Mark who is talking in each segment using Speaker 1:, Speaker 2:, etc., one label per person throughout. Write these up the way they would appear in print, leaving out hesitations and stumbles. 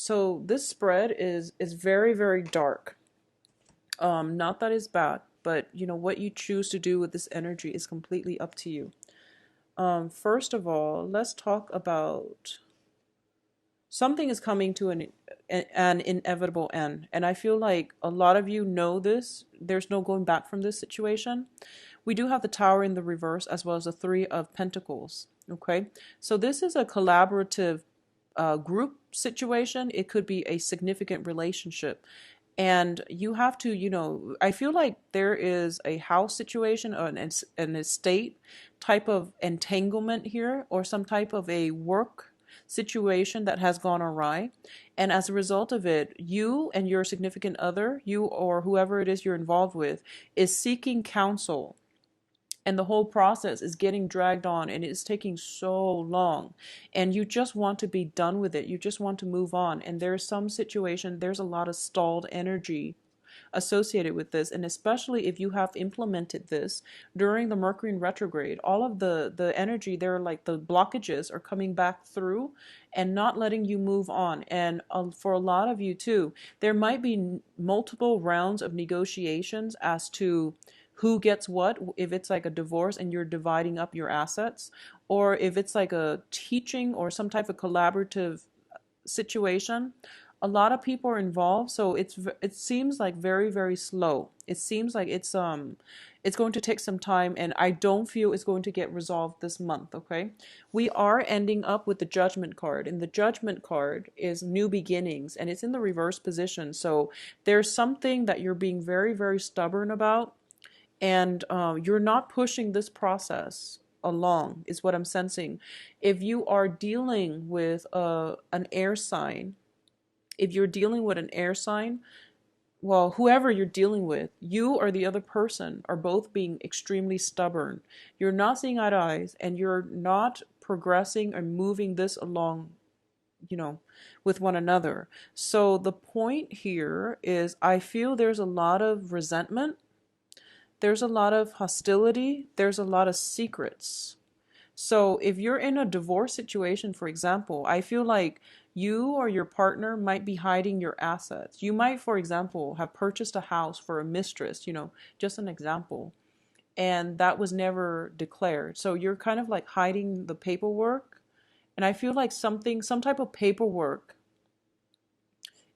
Speaker 1: So this spread is very, very dark. Not that it's bad, but what you choose to do with this energy is completely up to you. First of all, let's talk about something is coming to an inevitable end. And I feel like a lot of you know this. There's no going back from this situation. We do have the Tower in the reverse as well as the Three of Pentacles. Okay. So this is a collaborative group situation. It could be a significant relationship. And you have to, I feel like there is a house situation or an estate type of entanglement here, or some type of a work situation that has gone awry. And as a result of it, you and your significant other, you or whoever it is you're involved with, is seeking counsel, and the whole process is getting dragged on and it's taking so long, and you just want to be done with it. You just want to move on, and there's some situation, there's a lot of stalled energy associated with this. And especially if you have implemented this during the Mercury in retrograde, all of the energy there, like the blockages are coming back through and not letting you move on. And for a lot of you too, there might be multiple rounds of negotiations as to who gets what, if it's like a divorce and you're dividing up your assets, or if it's like a teaching or some type of collaborative situation. A lot of people are involved, so it seems like very, very slow. It seems like it's going to take some time, and I don't feel it's going to get resolved this month. Okay, we are ending up with the Judgment card, and the Judgment card is new beginnings, and it's in the reverse position. So there's something that you're being very, very stubborn about, and you're not pushing this process along, is what I'm sensing. If you are dealing with an air sign, if you're dealing with an air sign, well, whoever you're dealing with, you or the other person are both being extremely stubborn. You're not seeing eye to eyes, and you're not progressing or moving this along, with one another. So the point here is, I feel there's a lot of resentment, there's a lot of hostility, there's a lot of secrets. So if you're in a divorce situation, for example, I feel like you or your partner might be hiding your assets. You might, for example, have purchased a house for a mistress, just an example, and that was never declared. So you're kind of like hiding the paperwork. And I feel like some type of paperwork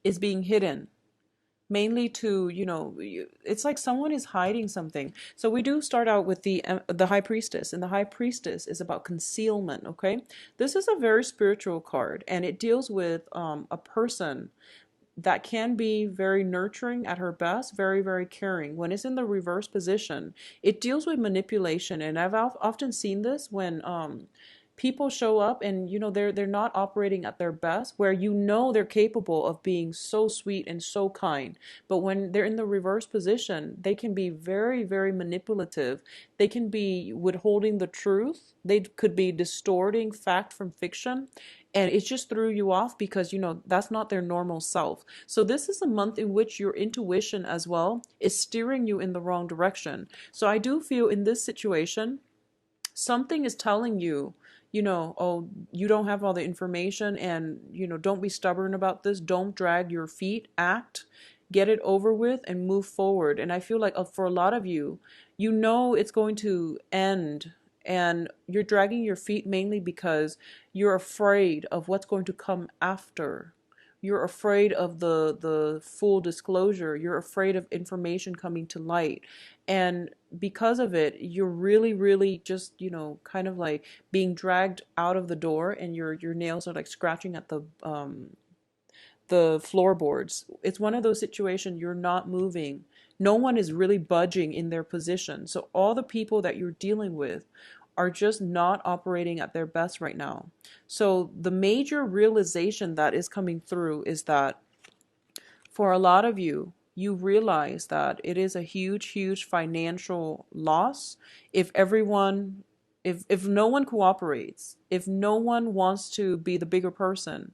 Speaker 1: is being hidden, mainly to, it's like someone is hiding something. So we do start out with the High Priestess, and the High Priestess is about concealment. Okay, this is a very spiritual card, and it deals with a person that can be very nurturing at her best, very, very caring. When it's in the reverse position, it deals with manipulation. And I've often seen this when people show up and they're not operating at their best, where they're capable of being so sweet and so kind, but when they're in the reverse position, they can be very, very manipulative. They can be withholding the truth. They could be distorting fact from fiction, and it just threw you off because that's not their normal self. So this is a month in which your intuition as well is steering you in the wrong direction. So I do feel in this situation, something is telling you, oh, you don't have all the information, and don't be stubborn about this. Don't drag your feet. Act, get it over with, and move forward. And I feel like for a lot of you, it's going to end, and you're dragging your feet mainly because you're afraid of what's going to come after. You're afraid of the full disclosure. You're afraid of information coming to light. And because of it, you're really, really just, kind of like being dragged out of the door, and your nails are like scratching at the floorboards. It's one of those situations, you're not moving. No one is really budging in their position. So all the people that you're dealing with are just not operating at their best right now. So the major realization that is coming through is that for a lot of you, you realize that it is a huge, huge financial loss if everyone, if no one cooperates, if no one wants to be the bigger person,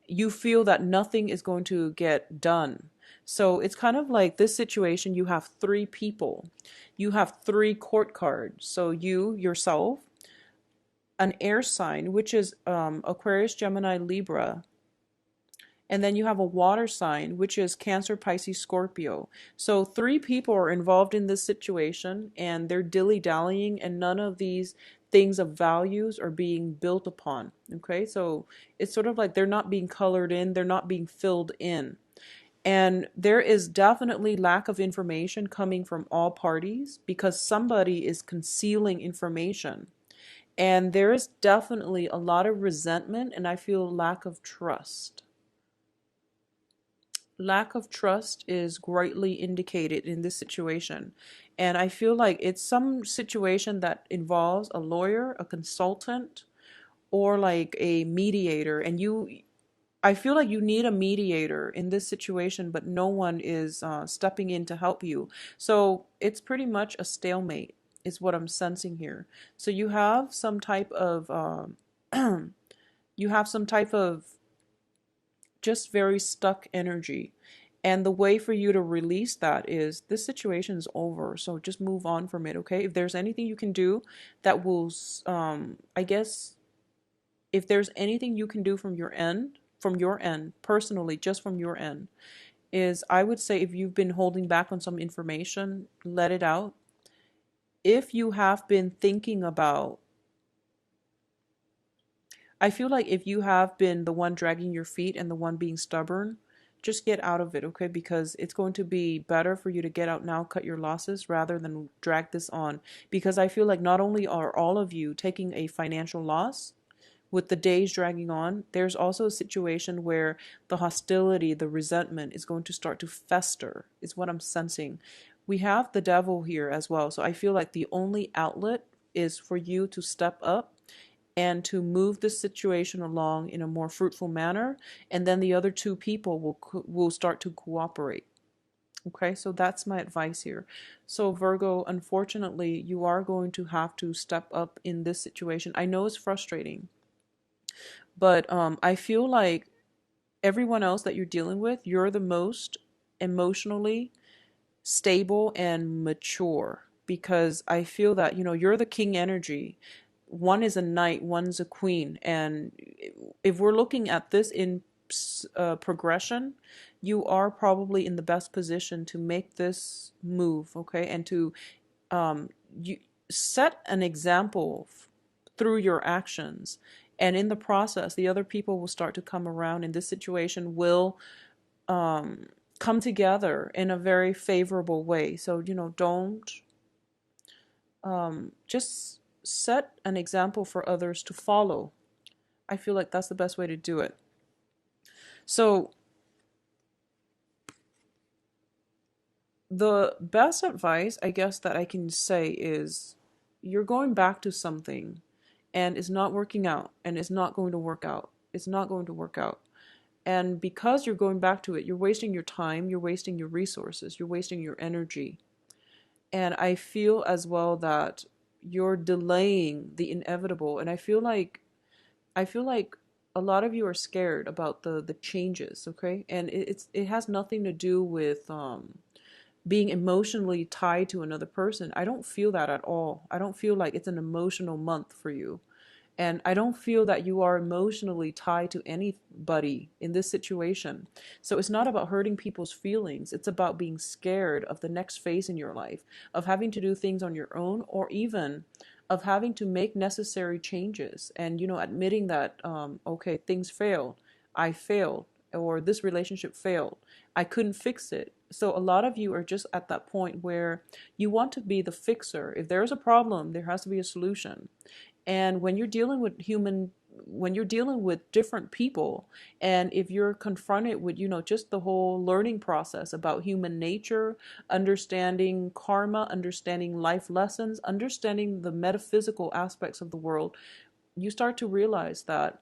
Speaker 1: you feel that nothing is going to get done. So it's kind of like this situation, you have three people. You have three court cards. So you, yourself, an air sign, which is Aquarius, Gemini, Libra, And then you have a water sign, which is Cancer, Pisces, Scorpio. So three people are involved in this situation and they're dilly-dallying, and none of these things of values are being built upon. Okay, so it's sort of like they're not being colored in, they're not being filled in. And there is definitely lack of information coming from all parties because somebody is concealing information. And there is definitely a lot of resentment, and I feel lack of trust. Lack of trust is greatly indicated in this situation. And I feel like it's some situation that involves a lawyer, a consultant, or like a mediator. And I feel like you need a mediator in this situation, but no one is stepping in to help you. So it's pretty much a stalemate, is what I'm sensing here. So you have some type of, you have some type of just very stuck energy. And the way for you to release that is this situation is over. So just move on from it, okay? If there's anything you can do that will, I guess, if there's anything you can do from your end, personally, just from your end, is I would say if you've been holding back on some information, let it out. If you have been thinking about, I feel like if you have been the one dragging your feet and the one being stubborn, just get out of it, okay? Because it's going to be better for you to get out now, cut your losses, rather than drag this on. Because I feel like not only are all of you taking a financial loss, with the days dragging on, there's also a situation where the hostility, the resentment is going to start to fester, is what I'm sensing. We have the devil here as well. So I feel like the only outlet is for you to step up and to move this situation along in a more fruitful manner. And then the other two people will start to cooperate. Okay, so that's my advice here. So Virgo, unfortunately, you are going to have to step up in this situation. I know it's frustrating, but I feel like everyone else that you're dealing with, you're the most emotionally stable and mature, because I feel that, you're the king energy. One is a knight, one's a queen. And if we're looking at this in progression, you are probably in the best position to make this move, okay? And to you set an example through your actions. And in the process, the other people will start to come around, and this situation will come together in a very favorable way. So, don't just set an example for others to follow. I feel like that's the best way to do it. So, the best advice, I guess, that I can say is you're going back to something and it's not working out, and it's not going to work out. It's not going to work out. And because you're going back to it, you're wasting your time, you're wasting your resources, you're wasting your energy. And I feel as well that you're delaying the inevitable. And I feel like a lot of you are scared about the changes, okay? And it has nothing to do with being emotionally tied to another person. I don't feel that at all. I don't feel like it's an emotional month for you. And I don't feel that you are emotionally tied to anybody in this situation. So it's not about hurting people's feelings. It's about being scared of the next phase in your life, of having to do things on your own, or even of having to make necessary changes and, admitting that, okay, things failed. I failed, or this relationship failed. I couldn't fix it. So a lot of you are just at that point where you want to be the fixer. If there's a problem, there has to be a solution. And when you're dealing with different people, and if you're confronted with, just the whole learning process about human nature, understanding karma, understanding life lessons, understanding the metaphysical aspects of the world, you start to realize that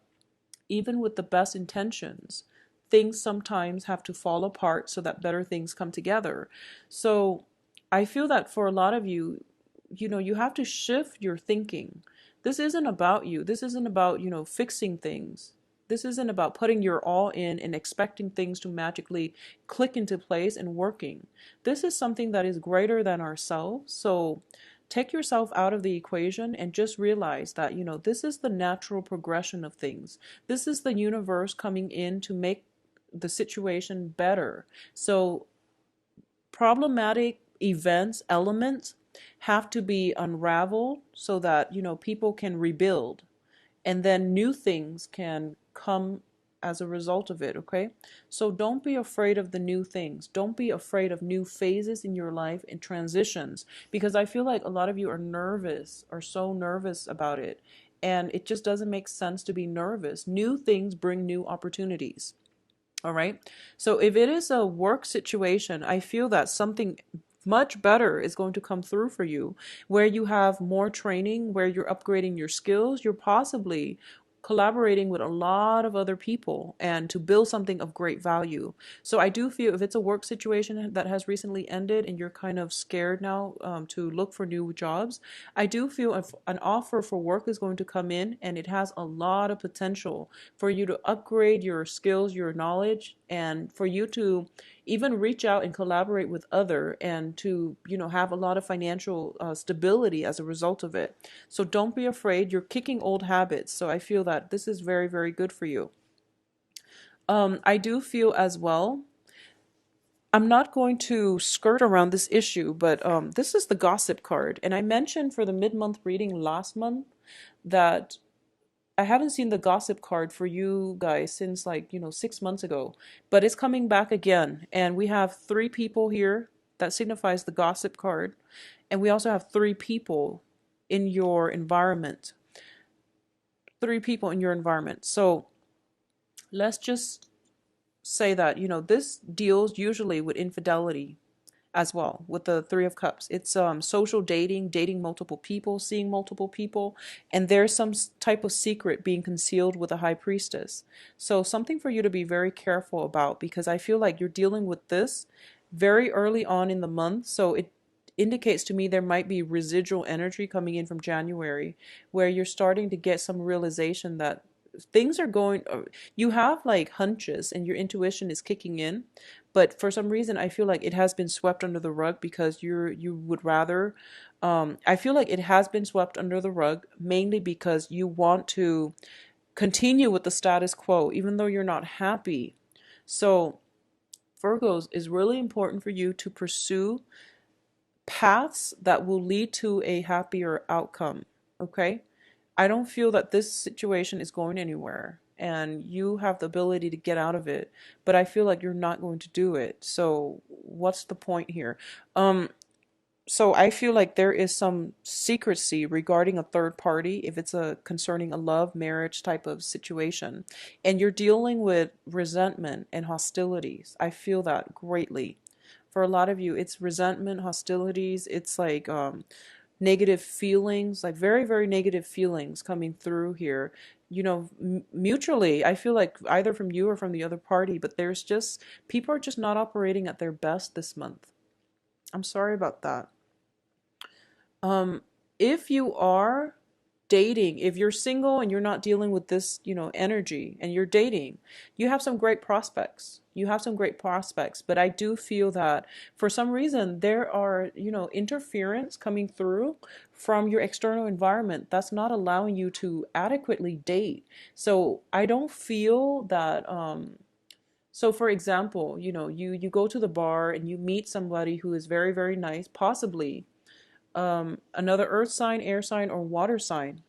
Speaker 1: even with the best intentions, things sometimes have to fall apart so that better things come together. So I feel that for a lot of you, you have to shift your thinking. This isn't about you. This isn't about, fixing things. This isn't about putting your all in and expecting things to magically click into place and working. This is something that is greater than ourselves. So take yourself out of the equation and just realize that, this is the natural progression of things. This is the universe coming in to make the situation better. So problematic events, elements have to be unraveled so that, people can rebuild, and then new things can come as a result of it, okay? So don't be afraid of the new things. Don't be afraid of new phases in your life and transitions, because I feel like a lot of you are nervous, are so nervous about it. And it just doesn't make sense to be nervous. New things bring new opportunities. All right. So if it is a work situation, I feel that something much better is going to come through for you, where you have more training, where you're upgrading your skills, you're possibly collaborating with a lot of other people and to build something of great value. So I do feel if it's a work situation that has recently ended and you're kind of scared now, to look for new jobs, I do feel if an offer for work is going to come in and it has a lot of potential for you to upgrade your skills, your knowledge, and for you to even reach out and collaborate with other, and to have a lot of financial stability as a result of it. So don't be afraid. You're kicking old habits. So I feel that this is very, very good for you. I do feel as well, I'm not going to skirt around this issue, but this is the gossip card. And I mentioned for the mid-month reading last month that I haven't seen the gossip card for you guys since, like, 6 months ago, but it's coming back again. And we have three people here that signifies the gossip card. And we also have three people in your environment. Three people in your environment. So let's just say that, this deals usually with infidelity as well, with the Three of Cups. It's social dating, dating multiple people, seeing multiple people, and there's some type of secret being concealed with a High Priestess. So something for you to be very careful about, because I feel like you're dealing with this very early on in the month. So it indicates to me there might be residual energy coming in from January, where you're starting to get some realization that things are going, you have like hunches and your intuition is kicking in, but for some reason I feel like it has been swept under the rug because you would rather, I feel like it has been swept under the rug mainly because you want to continue with the status quo even though you're not happy. So Virgos, is really important for you to pursue paths that will lead to a happier outcome, okay? I don't feel that this situation is going anywhere and you have the ability to get out of it, but I feel like you're not going to do it. So what's the point here? So I feel like there is some secrecy regarding a third party if it's a concerning a love marriage type of situation, and you're dealing with resentment and hostilities. I feel that greatly. For a lot of you, it's resentment, hostilities. It's like negative feelings, like very, very negative feelings coming through here. Mutually, I feel like either from you or from the other party, but there's just, people are just not operating at their best this month. I'm sorry about that. Um, if you are dating, if you're single and you're not dealing with this, energy and you're dating, you have some great prospects. You have some great prospects, but I do feel that for some reason there are, interference coming through from your external environment that's not allowing you to adequately date. So I don't feel that so for example, you go to the bar and you meet somebody who is very, very nice, possibly another earth sign, air sign, or water sign.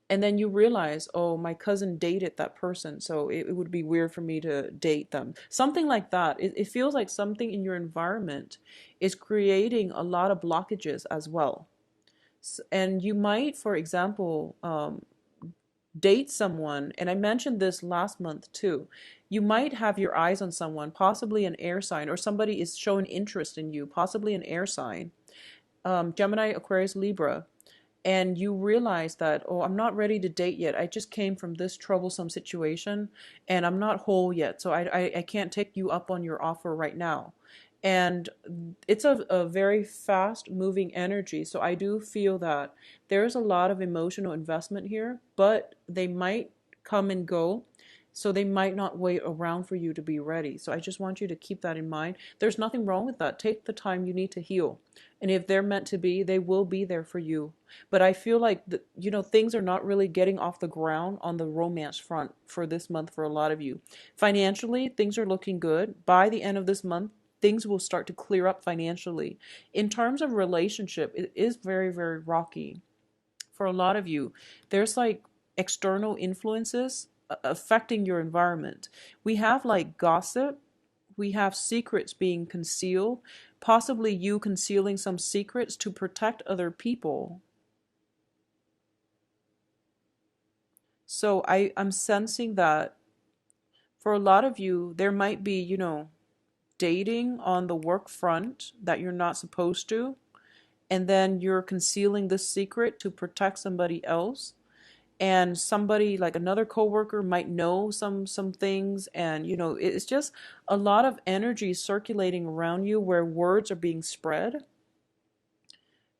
Speaker 1: And then you realize, oh, my cousin dated that person, so it would be weird for me to date them. Something like that. It feels like something in your environment is creating a lot of blockages as well. And you might, for example, date someone, and I mentioned this last month too. You might have your eyes on someone, possibly an air sign, or somebody is showing interest in you, possibly an air sign, Gemini, Aquarius, Libra, and you realize that, oh, I'm not ready to date yet. I just came from this troublesome situation and I'm not whole yet. So I can't take you up on your offer right now. And it's a very fast moving energy. So I do feel that there's a lot of emotional investment here, but they might come and go. So they might not wait around for you to be ready. So I just want you to keep that in mind. There's nothing wrong with that. Take the time you need to heal. And if they're meant to be, they will be there for you. But I feel like things are not really getting off the ground on the romance front for this month for a lot of you. Financially, things are looking good. By the end of this month, things will start to clear up financially. In terms of relationship, it is very, very rocky for a lot of you. There's like external influences affecting your environment. We have like gossip, we have secrets being concealed, possibly you concealing some secrets to protect other people. So I'm sensing that for a lot of you, there might be, dating on the work front that you're not supposed to, and then you're concealing this secret to protect somebody else, and somebody like another coworker might know some things, and it's just a lot of energy circulating around you where words are being spread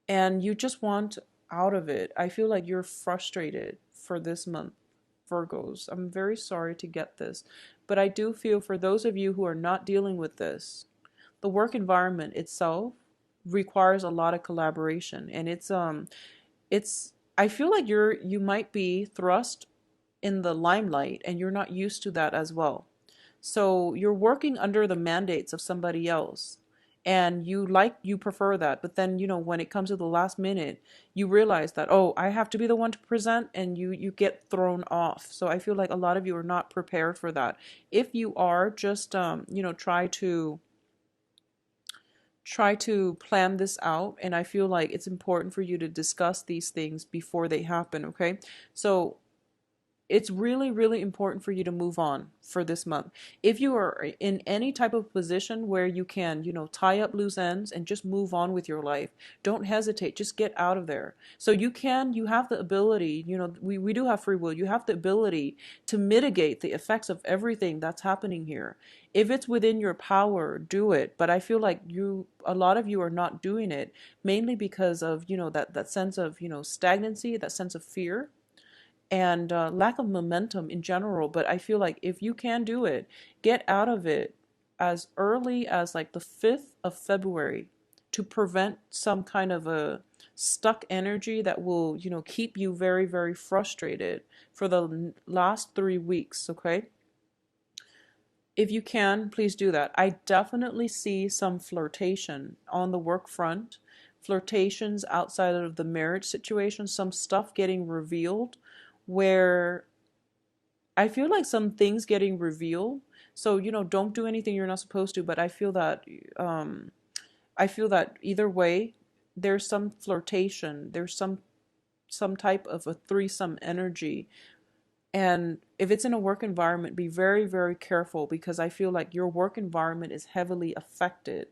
Speaker 1: and you just want out of it. I feel like you're frustrated for this month, Virgos. I'm very sorry to get this, but I do feel for those of you who are not dealing with this, the work environment itself requires a lot of collaboration, and it's I feel like you might be thrust in the limelight and you're not used to that as well. So you're working under the mandates of somebody else, and you prefer that, but then when it comes to the last minute, you realize that, oh, I have to be the one to present, and you get thrown off. So I feel like a lot of you are not prepared for that. If you are, just try to plan this out, and I feel like it's important for you to discuss these things before they happen, okay? So it's really, really important for you to move on for this month. If you are in any type of position where you can, tie up loose ends and just move on with your life, don't hesitate. Just get out of there. So you have the ability, we do have free will. You have the ability to mitigate the effects of everything that's happening here. If it's within your power, do it. But I feel like a lot of you are not doing it, mainly because of, that sense of, stagnancy, that sense of fear, and lack of momentum in general. But I feel like if you can do it, get out of it as early as like the 5th of February to prevent some kind of a stuck energy that will, keep you very, very frustrated for the last 3 weeks, okay? If you can, please do that. I definitely see some flirtation on the work front, flirtations outside of the marriage situation, some stuff getting revealed where I feel like some things getting revealed. So, don't do anything you're not supposed to, but I feel that either way, there's some flirtation, there's some type of a threesome energy. And if it's in a work environment, be very, very careful, because I feel like your work environment is heavily affected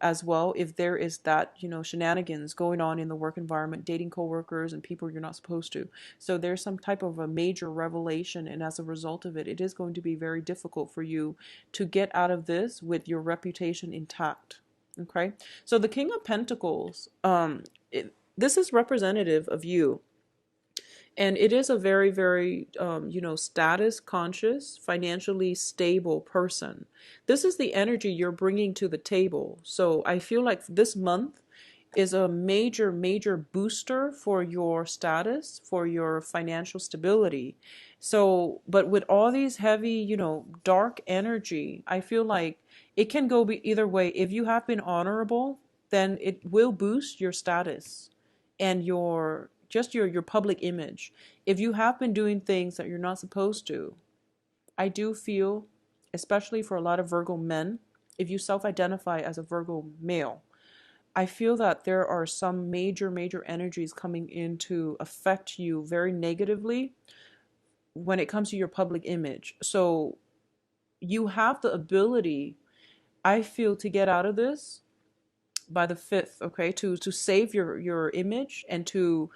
Speaker 1: as well if there is that, shenanigans going on in the work environment, dating coworkers and people you're not supposed to. So there's some type of a major revelation, and as a result of it, it is going to be very difficult for you to get out of this with your reputation intact. Okay? So the King of Pentacles, this is representative of you. And it is a very, very, status conscious, financially stable person. This is the energy you're bringing to the table. So I feel like this month is a major, major booster for your status, for your financial stability. So, but with all these heavy, dark energy, I feel like it can go either way. If you have been honorable, then it will boost your status and your public image. If you have been doing things that you're not supposed to, I do feel, especially for a lot of Virgo men, if you self-identify as a Virgo male, I feel that there are some major, major energies coming in to affect you very negatively when it comes to your public image. So you have the ability, I feel, to get out of this by the 5th, okay, to save your image and to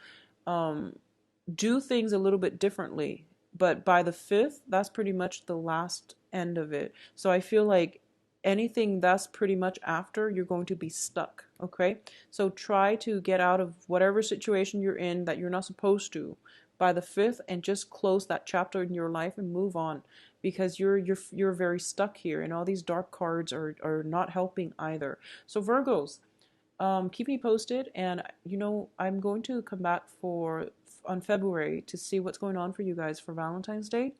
Speaker 1: do things a little bit differently. But by the 5th, that's pretty much the last end of it. So I feel like anything that's pretty much after, you're going to be stuck, okay? So try to get out of whatever situation you're in that you're not supposed to by the 5th, and just close that chapter in your life and move on. because you're very stuck here, and all these dark cards are not helping either. So Virgos, keep me posted, and I'm going to come back for on February to see what's going on for you guys for Valentine's Day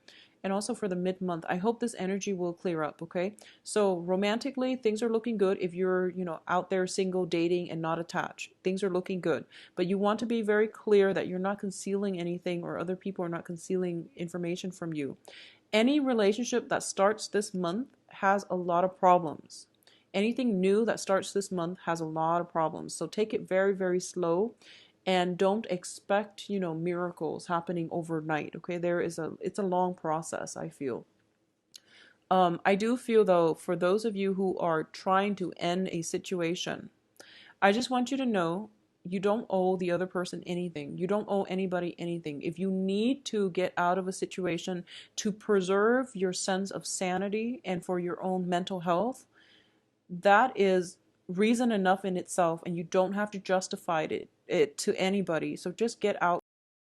Speaker 1: and also for the mid-month. I hope this energy will clear up, okay? So romantically, things are looking good. If you're, out there single, dating, and not attached, things are looking good. But you want to be very clear that you're not concealing anything, or other people are not concealing information from you. Any relationship that starts this month has a lot of problems. Anything new that starts this month has a lot of problems. So take it very, very slow, and don't expect, miracles happening overnight. Okay, it's a long process, I feel. I do feel, though, for those of you who are trying to end a situation, I just want you to know you don't owe the other person anything. You don't owe anybody anything. If you need to get out of a situation to preserve your sense of sanity and for your own mental health, that is reason enough in itself, and you don't have to justify it to anybody. So just get out